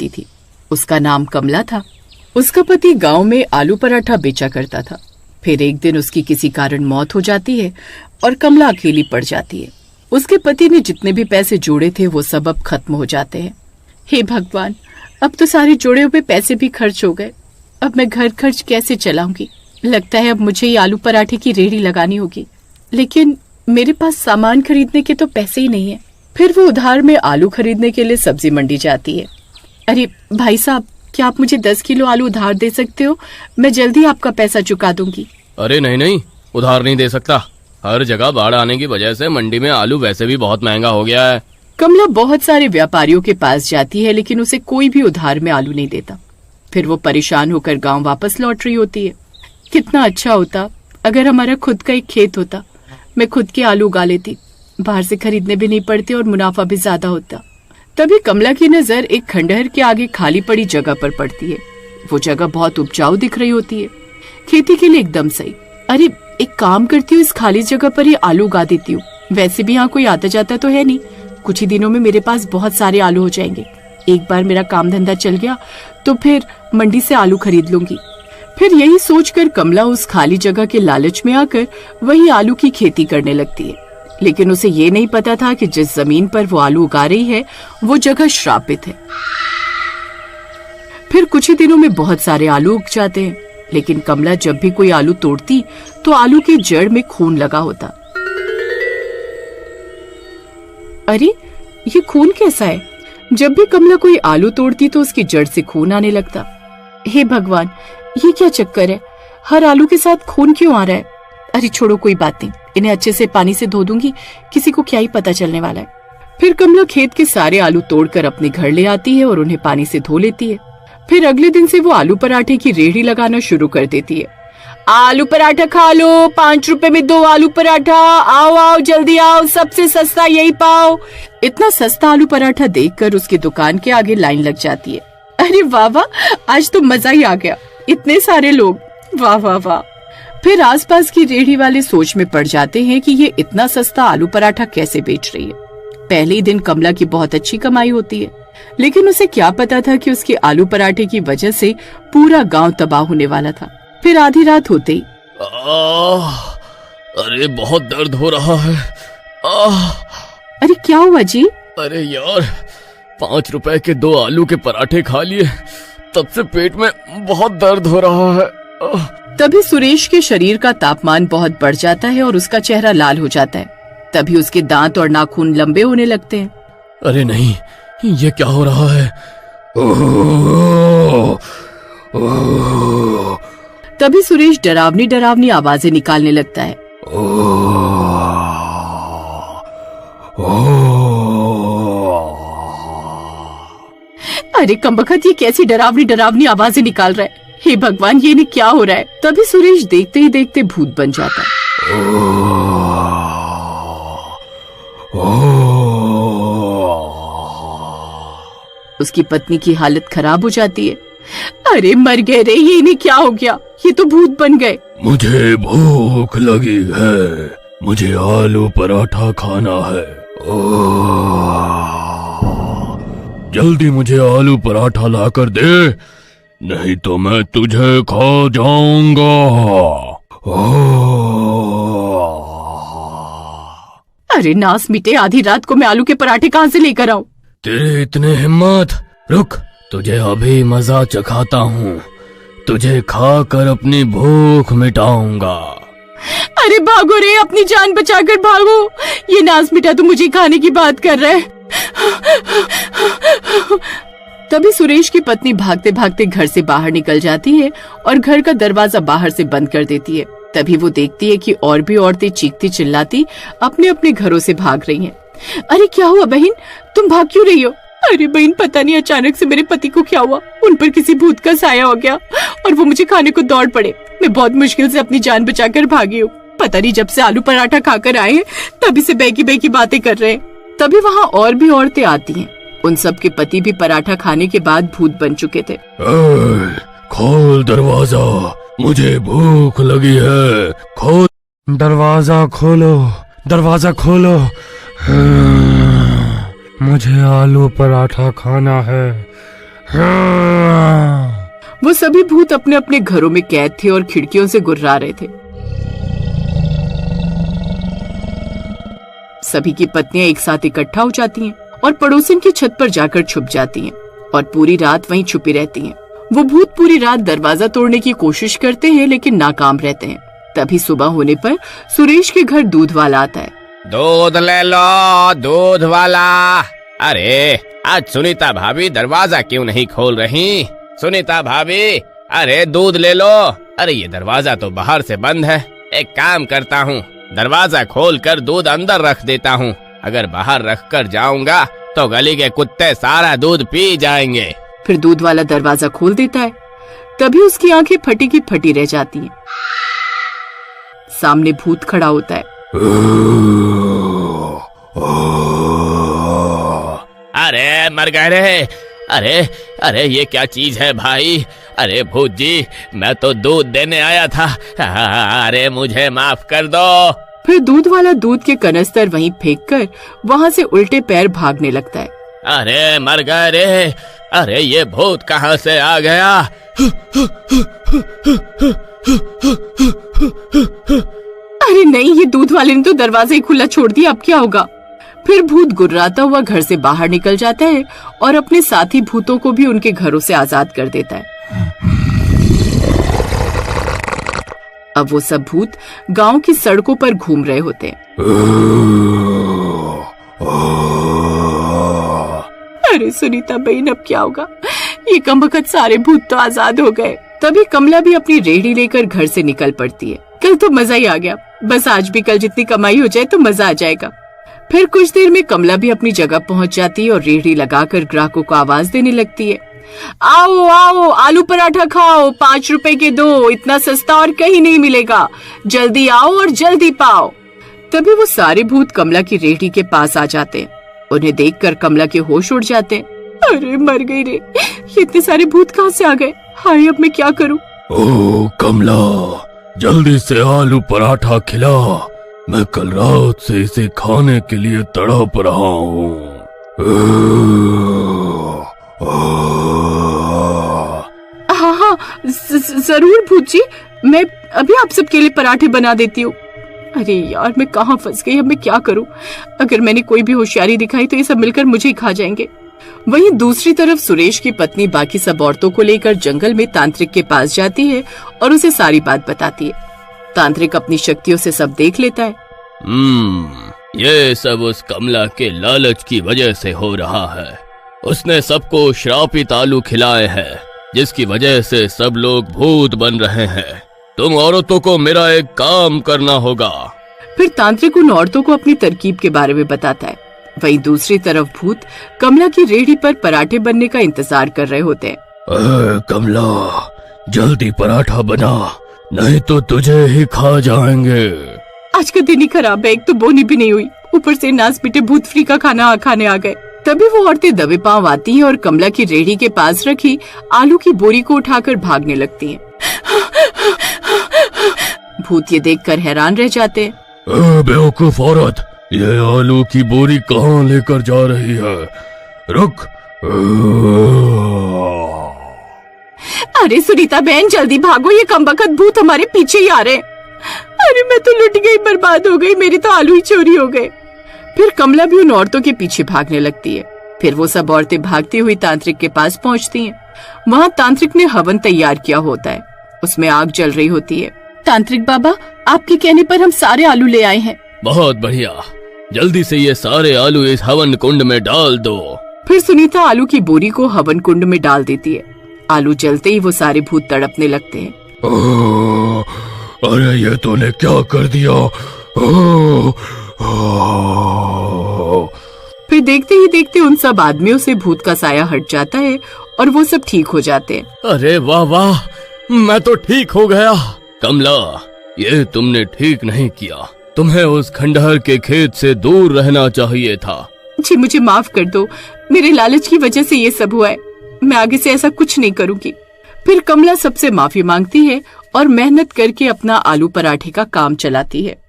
रहती थी। उसका नाम कमला था। उसका पति गांव में आलू पराठा बेचा करता था। फिर एक दिन उसकी किसी कारण मौत हो जाती है और कमला अकेली पड़ जाती है। उसके पति ने जितने भी पैसे जोड़े थे वो सब अब खत्म हो जाते हैं। हे भगवान, अब तो सारे जोड़े हुए पैसे भी खर्च हो गए। अब मैं घर खर्च कैसे चलाऊंगी? लगता है अब मुझे ही आलू पराठे की रेहड़ी लगानी होगी, लेकिन मेरे पास सामान खरीदने के तो पैसे ही नहीं है। फिर वो उधार में आलू खरीदने के लिए सब्जी मंडी जाती है। अरे भाई साहब, क्या आप मुझे 10 किलो आलू उधार दे सकते हो? मैं जल्दी आपका पैसा चुका दूंगी। अरे नहीं नहीं, उधार नहीं दे सकता। हर जगह बाढ़ आने की वजह से मंडी में आलू वैसे भी बहुत महंगा हो गया है। कमला बहुत सारे व्यापारियों के पास जाती है, लेकिन उसे कोई भी उधार में आलू नहीं देता। फिर वो परेशान होकर गांव वापस लौट रही होती है। कितना अच्छा होता अगर हमारा खुद का एक खेत होता। मैं खुद के आलू उगा लेती, बाहर से खरीदने भी नहीं पड़ते और मुनाफा भी ज्यादा होता। तभी कमला की नजर एक खंडहर के आगे खाली पड़ी जगह पर पड़ती है। वो जगह बहुत उपजाऊ दिख रही होती है, खेती के लिए एकदम सही। अरे एक काम करती हूँ, इस खाली जगह पर ही आलू उगा देती हूँ। वैसे भी यहाँ कोई आता जाता तो है नहीं। कुछ ही दिनों में मेरे पास बहुत सारे आलू हो जाएंगे। एक बार मेरा काम धंधा चल गया तो फिर मंडी से आलू खरीद लूंगी। फिर यही सोचकर कमला उस खाली जगह के लालच में आकर वही आलू की खेती करने लगती है। लेकिन उसे ये नहीं पता था कि जिस जमीन पर वो आलू उगा रही है वो जगह श्रापित है। फिर कुछ ही दिनों में बहुत सारे आलू उग जाते हैं, लेकिन कमला जब भी कोई आलू तोड़ती तो आलू की जड़ में खून लगा होता। अरे ये खून कैसा है? जब भी कमला कोई आलू तोड़ती तो उसकी जड़ से खून आने लगता। हे भगवान, ये क्या चक्कर है? हर आलू के साथ खून क्यों आ रहा है? अरे छोड़ो, कोई बात नहीं, इन्हें अच्छे से पानी से धो दूंगी, किसी को क्या ही पता चलने वाला है। फिर कमला खेत के सारे आलू तोड़कर अपने घर ले आती है और उन्हें पानी से धो लेती है। फिर अगले दिन से वो आलू पराठे की रेहड़ी लगाना शुरू कर देती है। आलू पराठा खा लो, 5 रुपए में 2 आलू पराठा, आओ आओ जल्दी आओ, सबसे सस्ता यही पाओ। इतना सस्ता आलू पराठा देखकर उसकी दुकान के आगे लाइन लग जाती है। अरे वाह वाह, आज तो मजा ही आ गया, इतने सारे लोग, वाह वाह वाह। फिर आसपास की रेहड़ी वाले सोच में पड़ जाते हैं कि ये इतना सस्ता आलू पराठा कैसे बेच रही है। पहले ही दिन कमला की बहुत अच्छी कमाई होती है, लेकिन उसे क्या पता था कि उसके आलू पराठे की वजह से पूरा गांव तबाह होने वाला था। फिर आधी रात होते ही अरे बहुत दर्द हो रहा है। अरे क्या हुआ जी? अरे यार, 5 रुपए के 2 आलू के पराठे खा लिए, तब से पेट में बहुत दर्द हो रहा है। तभी सुरेश के शरीर का तापमान बहुत बढ़ जाता है और उसका चेहरा लाल हो जाता है। तभी उसके दांत और नाखून लंबे होने लगते हैं। अरे नहीं, ये क्या हो रहा है? तभी सुरेश डरावनी डरावनी आवाजें निकालने लगता है। अरे कमबख्त, ये कैसी डरावनी डरावनी आवाजें निकाल रहा है? हे भगवान, ये नहीं क्या हो रहा है? तभी सुरेश देखते ही देखते भूत बन जाता है। उसकी पत्नी की हालत खराब हो जाती है। अरे मर गए रे, ये नहीं क्या हो गया? ये तो भूत बन गए। मुझे भूख लगी है, मुझे आलू पराठा खाना है। जल्दी मुझे आलू पराठा लाकर दे, नहीं तो मैं तुझे खा जाऊंगा। अरे नास मिटे, आधी रात को मैं आलू के पराठे कहाँ से लेकर आऊं? तेरे इतने हिम्मत, रुक, तुझे अभी मजा चखाता हूँ। तुझे खाकर अपनी भूख मिटाऊंगा। अरे भागो रे, अपनी जान बचाकर भागो। ये नास मिटा तो मुझे खाने की बात कर रहा है। तभी सुरेश की पत्नी भागते भागते घर से बाहर निकल जाती है और घर का दरवाजा बाहर से बंद कर देती है। तभी वो देखती है कि और भी औरतें चीखती चिल्लाती अपने अपने घरों से भाग रही हैं। अरे क्या हुआ बहन, तुम भाग क्यों रही हो? अरे बहन, पता नहीं अचानक से मेरे पति को क्या हुआ, उन पर किसी भूत का साया हो गया और वो मुझे खाने को दौड़ पड़े। मैं बहुत मुश्किल से अपनी जान बचाकर भागी हूँ। पता नहीं जब से आलू पराठा खाकर आए हैं तभी से बेकी बेकी बातें कर रहे हैं। तभी वहाँ और भी औरतें आती हैं। उन सब के पति भी पराठा खाने के बाद भूत बन चुके थे। खोल दरवाजा, मुझे भूख लगी है। खोल दरवाजा, खोलो दरवाजा, खोलो। मुझे आलू पराठा खाना है। वो सभी भूत अपने अपने घरों में कैद थे और खिड़कियों से गुर्रा रहे थे। सभी की पत्नियां एक साथ इकट्ठा हो जाती हैं और पड़ोसिन की छत पर जाकर छुप जाती हैं और पूरी रात वहीं छुपी रहती हैं। वो भूत पूरी रात दरवाजा तोड़ने की कोशिश करते हैं लेकिन नाकाम रहते हैं। तभी सुबह होने पर सुरेश के घर दूध वाला आता है। दूध ले लो, दूध वाला। अरे आज सुनीता भाभी दरवाजा क्यों नहीं खोल रही? सुनीता भाभी, अरे दूध ले लो। अरे ये दरवाजा तो बाहर से बंद है। एक काम करता हूँ, दरवाजा खोलकर दूध अंदर रख देता हूँ। अगर बाहर रख कर जाऊंगा तो गली के कुत्ते सारा दूध पी जाएंगे। फिर दूध वाला दरवाजा खोल देता है। तभी उसकी आंखें फटी की फटी रह जाती हैं। सामने भूत खड़ा होता है। अरे मर गए रे। अरे अरे ये क्या चीज है भाई? अरे भूत जी, मैं तो दूध देने आया था। अरे मुझे माफ कर दो। फिर दूध वाला दूध के कनस्तर वहीं फेंककर वहां से उल्टे पैर भागने लगता है। अरे मर गए रे। अरे ये भूत कहाँ से आ गया? अरे नहीं, ये दूध वाले ने तो दरवाजा ही खुला छोड़ दिया, अब क्या होगा? फिर भूत गुर्राता हुआ घर से बाहर निकल जाता है और अपने साथी भूतों को भी उनके घरों से आजाद कर देता है। अब वो सब भूत गांव की सड़कों पर घूम रहे होते हैं। अरे सुनीता बहन, अब क्या होगा? ये कमबख्त सारे भूत तो आजाद हो गए। तभी कमला भी अपनी रेहड़ी लेकर घर से निकल पड़ती है। कल तो मजा ही आ गया, बस आज भी कल जितनी कमाई हो जाए तो मजा आ जाएगा। फिर कुछ देर में कमला भी अपनी जगह पहुंच जाती है और रेहड़ी लगाकर ग्राहकों को आवाज देने लगती है। आओ आओ, आलू पराठा खाओ, 5 रुपए के दो, इतना सस्ता और कहीं नहीं मिलेगा, जल्दी आओ और जल्दी पाओ। तभी वो सारे भूत कमला की रेहड़ी के पास आ जाते हैं। उन्हें देखकर कमला के होश उड़ जाते हैं। अरे मर गई रे, इतने सारे भूत कहाँ से आ गए? हाय, अब मैं क्या करूं? ओ कमला, जल्दी से आलू पराठा खिला, मैं कल रात से इसे खाने के लिए तड़प रहा हूँ। हाँ हाँ, जरूर भूत जी, मैं अभी आप सबके लिए पराठे बना देती हूँ। अरे यार, मैं कहाँ फंस गई, अब मैं क्या करूँ? अगर मैंने कोई भी होशियारी दिखाई तो ये सब मिलकर मुझे ही खा जाएंगे। वहीं दूसरी तरफ सुरेश की पत्नी बाकी सब औरतों को लेकर जंगल में तांत्रिक के पास जाती है और उसे सारी बात बताती है। तांत्रिक अपनी शक्तियों से सब देख लेता है। ये सब उस कमला के लालच की वजह से हो रहा है। उसने सबको श्रापित आलू खिलाए हैं, जिसकी वजह से सब लोग भूत बन रहे हैं। तुम औरतों को मेरा एक काम करना होगा। फिर तांत्रिक उन औरतों को अपनी तरकीब के बारे में बताता है। वहीं दूसरी तरफ भूत कमला की रेहड़ी पर पराठे बनने का इंतजार कर रहे होते हैं। कमला, जल्दी पराठा बना, नहीं तो तुझे ही खा जाएंगे। आज का दिन ही खराब है, एक तो बोनी भी नहीं हुई, ऊपर से नास पीटे भूत फ्री का खाना खाने आ गए। तभी वो औरतें दबे पांव आती हैं और कमला की रेहड़ी के पास रखी आलू की बोरी को उठाकर भागने लगती हैं। भूत ये देखकर हैरान रह जाते हैं। बेवकूफ औरत, ये आलू की बोरी कहाँ लेकर जा रही है? रुक। अरे सुनीता बहन, जल्दी भागो, ये कमबख्त भूत हमारे पीछे ही आ रहे हैं। अरे मैं तो लुट गई, बर्बाद हो गई, मेरे तो आलू ही चोरी हो गए। फिर कमला भी उन औरतों के पीछे भागने लगती है। फिर वो सब औरतें भागती हुई तांत्रिक के पास पहुंचती हैं। वहाँ तांत्रिक ने हवन तैयार किया होता है, उसमें आग जल रही होती है। तांत्रिक बाबा, आपके कहने पर हम सारे आलू ले आए हैं। बहुत बढ़िया, जल्दी से ये सारे आलू इस हवन कुंड में डाल दो। फिर सुनीता आलू की बोरी को हवन कुंड में डाल देती है। आलू जलते ही वो सारे भूत तड़पने लगते हैं। अरे ये तूने क्या कर दिया? फिर देखते ही देखते उन सब आदमियों से भूत का साया हट जाता है और वो सब ठीक हो जाते हैं। अरे वाह वाह, मैं तो ठीक हो गया। कमला, ये तुमने ठीक नहीं किया, तुम्हें उस खंडहर के खेत से दूर रहना चाहिए था। जी मुझे माफ कर दो, मेरे लालच की वजह से ये सब हुआ है, मैं आगे से ऐसा कुछ नहीं करूंगी। फिर कमला सबसे माफी मांगती है और मेहनत करके अपना आलू पराठे का काम चलाती है।